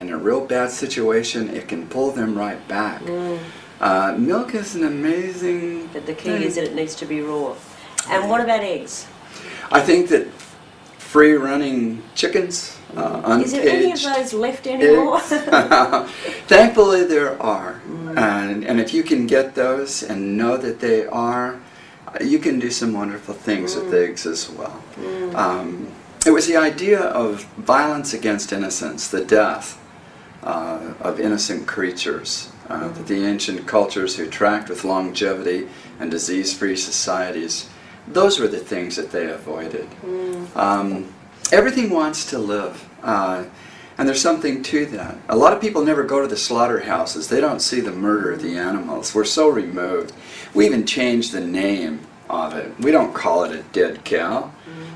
in a real bad situation, it can pull them right back. Milk is an amazing But the key thing. is that it needs to be raw. And what about eggs? I think that free-running chickens, uncaged Is there any of those left anymore? Thankfully there are. And if you can get those and know that they are, you can do some wonderful things with eggs as well. It was the idea of violence against innocence, the death of innocent creatures, that the ancient cultures who tracked with longevity and disease-free societies, those were the things that they avoided. Everything wants to live, and there's something to that. A lot of people never go to the slaughterhouses. They don't see the murder of the animals. We're so removed. We even changed the name of it. We don't call it a dead cow.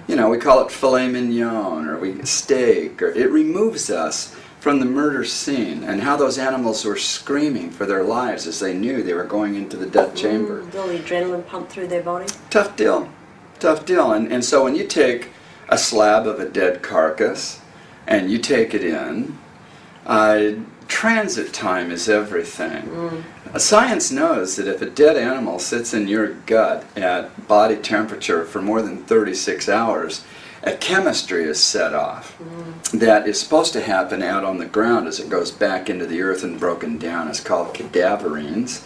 You know, we call it filet mignon, or steak, or it removes us from the murder scene and how those animals were screaming for their lives as they knew they were going into the death chamber. All the adrenaline pumped through their body. Tough deal. Tough deal. And so when you take a slab of a dead carcass and you take it in, transit time is everything. Science knows that if a dead animal sits in your gut at body temperature for more than 36 hours, a chemistry is set off that is supposed to happen out on the ground as it goes back into the earth and broken down. It's called cadaverines.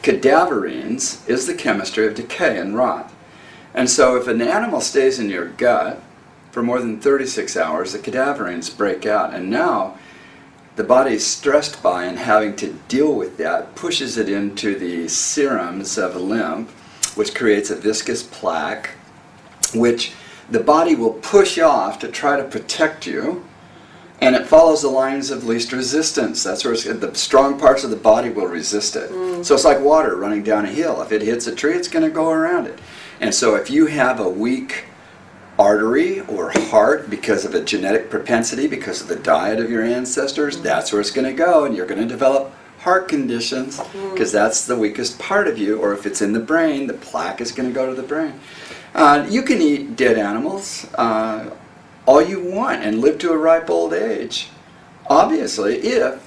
Cadaverines is the chemistry of decay and rot. And so if an animal stays in your gut for more than 36 hours, the cadaverines break out. And now the body's stressed by and having to deal with that pushes it into the serums of lymph, which creates a viscous plaque, which the body will push off to try to protect you, and it follows the lines of least resistance. That's where the strong parts of the body will resist it. So it's like water running down a hill. If it hits a tree, it's going to go around it. And so if you have a weak artery or heart because of a genetic propensity, because of the diet of your ancestors, that's where it's going to go, and you're going to develop heart conditions because that's the weakest part of you. Or if it's in the brain, the plaque is going to go to the brain. You can eat dead animals all you want and live to a ripe old age. Obviously, if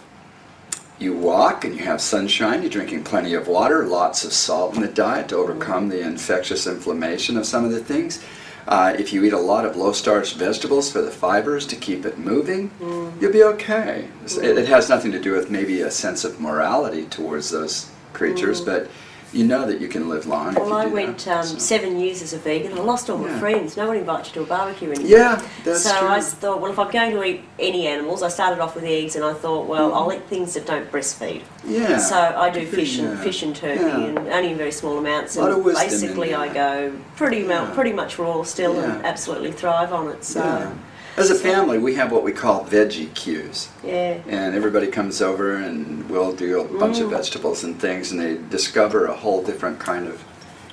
you walk and you have sunshine, you're drinking plenty of water, lots of salt in the diet to overcome the infectious inflammation of some of the things. If you eat a lot of low-starch vegetables for the fibers to keep it moving, you'll be okay. It has nothing to do with maybe a sense of morality towards those creatures, but you know that you can live long. Well, I went 7 years as a vegan. I lost all my friends. No one invites you to a barbecue anymore. Yeah, that's true. So I thought, well, if I'm going to eat any animals, I started off with eggs, and I thought, well, I'll eat things that don't breastfeed. Yeah. So I do fish and turkey, and only in very small amounts. And basically, I go pretty much raw still, and absolutely thrive on it. So. As a family, we have what we call veggie queues. Yeah. And everybody comes over and we'll do a bunch of vegetables and things, and they discover a whole different kind of...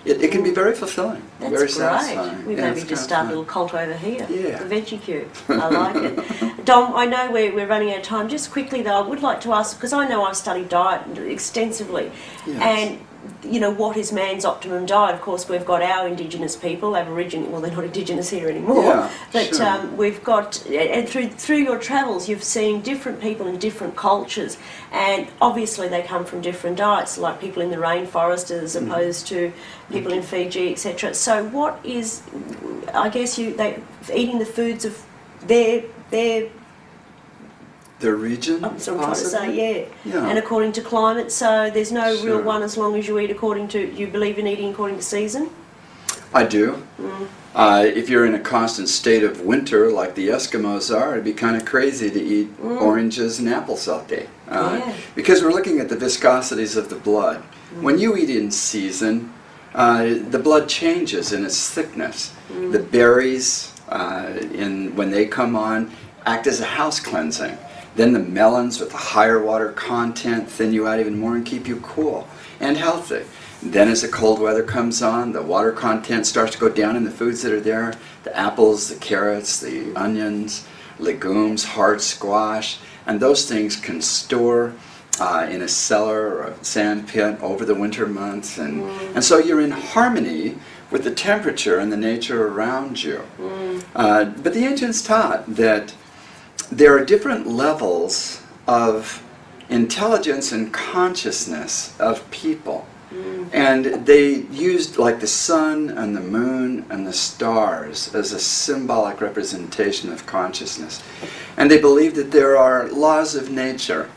It can be very fulfilling, very satisfying. We maybe just start a little cult over here. Yeah. The veggie queue. I like it. Dom, I know we're running out of time. Just quickly though, I would like to ask, because I know I've studied diet extensively, and you know, what is man's optimum diet? Of course, we've got our indigenous people, Aboriginal, well, they're not indigenous here anymore, but we've got, and through your travels, you've seen different people in different cultures, and obviously they come from different diets, like people in the rainforest as opposed to people in Fiji, etc. So what is, I guess, they eating the foods of their region? That's what I'm trying to say, yeah. And according to climate, so there's no real one as long as you eat according to, you believe in eating according to season? I do. If you're in a constant state of winter like the Eskimos are, it'd be kind of crazy to eat oranges and apples all day. Because we're looking at the viscosities of the blood. When you eat in season, the blood changes in its thickness. The berries, when they come on, act as a house cleansing. Then the melons with the higher water content thin you out even more and keep you cool and healthy. Then as the cold weather comes on, the water content starts to go down in the foods that are there. The apples, the carrots, the onions, legumes, hard squash, and those things can store in a cellar or a sand pit over the winter months. And so you're in harmony with the temperature and the nature around you. But the ancients taught that there are different levels of intelligence and consciousness of people. And they used like the sun and the moon and the stars as a symbolic representation of consciousness. And they believed that there are laws of nature,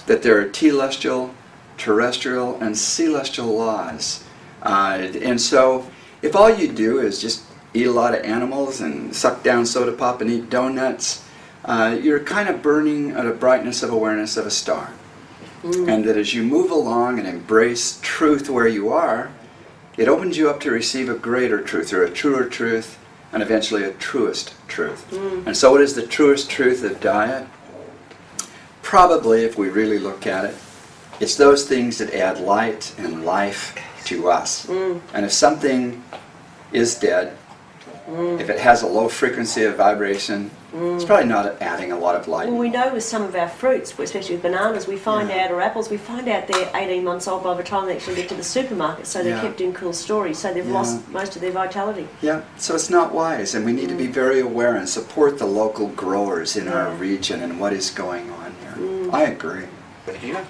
that there are telestial, terrestrial, and celestial laws. And so if all you do is just eat a lot of animals and suck down soda pop and eat donuts, you're kind of burning at a brightness of awareness of a star. And that as you move along and embrace truth where you are, it opens you up to receive a greater truth, or a truer truth, and eventually a truest truth. And so what is the truest truth of diet? Probably, if we really look at it, it's those things that add light and life to us. And if something is dead, if it has a low frequency of vibration, it's probably not adding a lot of light. Well, we know with some of our fruits, especially with bananas, we find out, or apples, we find out they're 18 months old by the time they actually get to the supermarket, so they're kept in cool storage, so they've lost most of their vitality. Yeah, so it's not wise, and we need to be very aware and support the local growers in our region and what is going on here. I agree.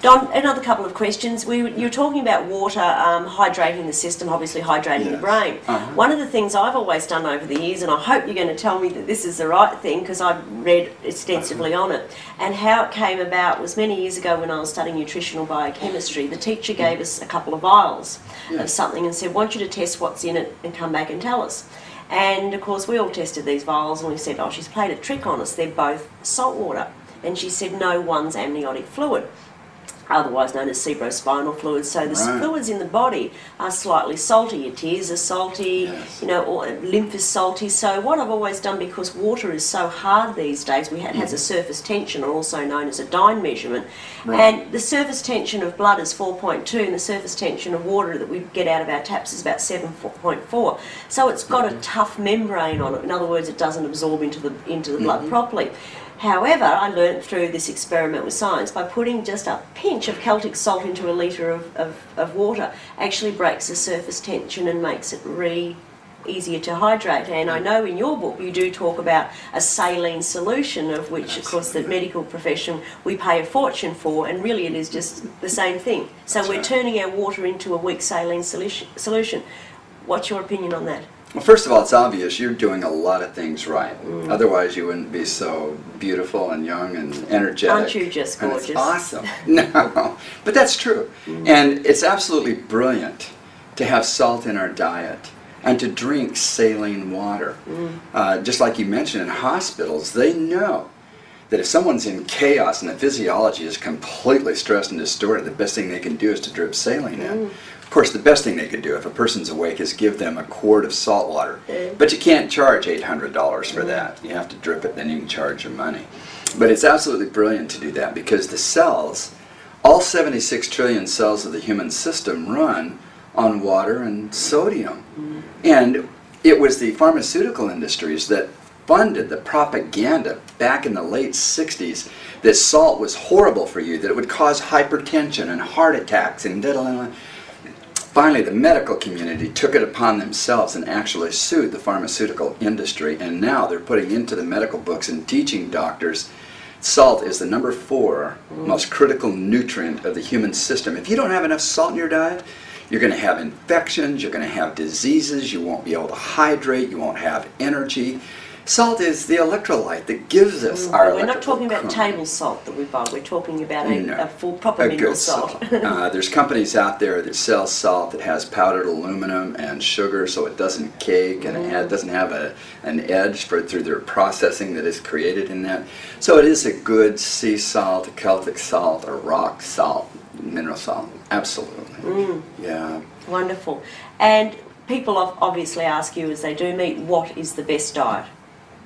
Don, another couple of questions. You're talking about water hydrating the system, obviously hydrating the brain. One of the things I've always done over the years, and I hope you're going to tell me that this is the right thing because I've read extensively on it, and how it came about was many years ago when I was studying nutritional biochemistry. The teacher gave us a couple of vials of something and said, I want you to test what's in it and come back and tell us. And of course we all tested these vials and we said, oh, she's played a trick on us, they're both salt water. And she said, no, one's amniotic fluid, otherwise known as cerebrospinal fluid. So the fluids in the body are slightly salty. Your tears are salty, you know, or lymph is salty. So what I've always done, because water is so hard these days, it has a surface tension, or also known as a Dine measurement. And the surface tension of blood is 4.2, and the surface tension of water that we get out of our taps is about 7.4. So it's got a tough membrane on it. In other words, it doesn't absorb into the blood properly. However, I learnt through this experiment with science, by putting just a pinch of Celtic salt into a litre of water, actually breaks the surface tension and makes it easier to hydrate. And I know in your book you do talk about a saline solution, of which of course the medical profession we pay a fortune for, and really it is just the same thing. So we're turning our water into a weak saline solution. What's your opinion on that? Well, first of all, it's obvious you're doing a lot of things right. Otherwise, you wouldn't be so beautiful and young and energetic. Aren't you just gorgeous? And it's awesome. No, but that's true. And it's absolutely brilliant to have salt in our diet and to drink saline water. Just like you mentioned, in hospitals, they know that if someone's in chaos and the physiology is completely stressed and distorted, the best thing they can do is to drip saline in. Of course, the best thing they could do if a person's awake is give them a quart of salt water. But you can't charge $800 for that. You have to drip it, then you can charge your money. But it's absolutely brilliant to do that, because the cells, all 76 trillion cells of the human system, run on water and sodium. And it was the pharmaceutical industries that funded the propaganda back in the late 60s that salt was horrible for you, that it would cause hypertension and heart attacks and Finally, the medical community took it upon themselves and actually sued the pharmaceutical industry, and now they're putting into the medical books and teaching doctors salt is the number 4 most critical nutrient of the human system. If you don't have enough salt in your diet, you're going to have infections, you're going to have diseases, you won't be able to hydrate, you won't have energy. Salt is the electrolyte that gives us our electrical. We're not talking about table salt that we buy, we're talking about a full proper mineral salt. There's companies out there that sell salt that has powdered aluminum and sugar, so it doesn't cake and it doesn't have an edge through their processing that is created in that. So it is a good sea salt, a Celtic salt, a rock salt, mineral salt. Absolutely. Yeah. Wonderful. And people obviously ask you, as they do meet, what is the best diet?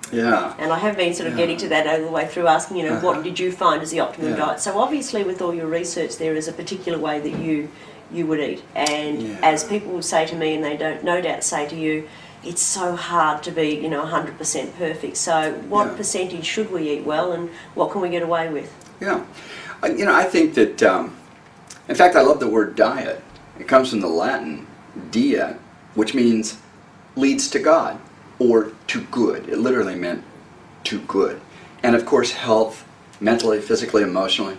Yeah. And I have been sort of getting to that over the way through, asking, you know, what did you find as the optimum diet? So obviously with all your research there is a particular way that you would eat. And as people would say to me, and they don't no doubt say to you, it's so hard to be, you know, 100% perfect. So what percentage should we eat well, and what can we get away with? Yeah. You know, I think that, in fact, I love the word diet. It comes from the Latin dia, which means leads to God, or to good. It literally meant to good. And of course, health mentally, physically, emotionally?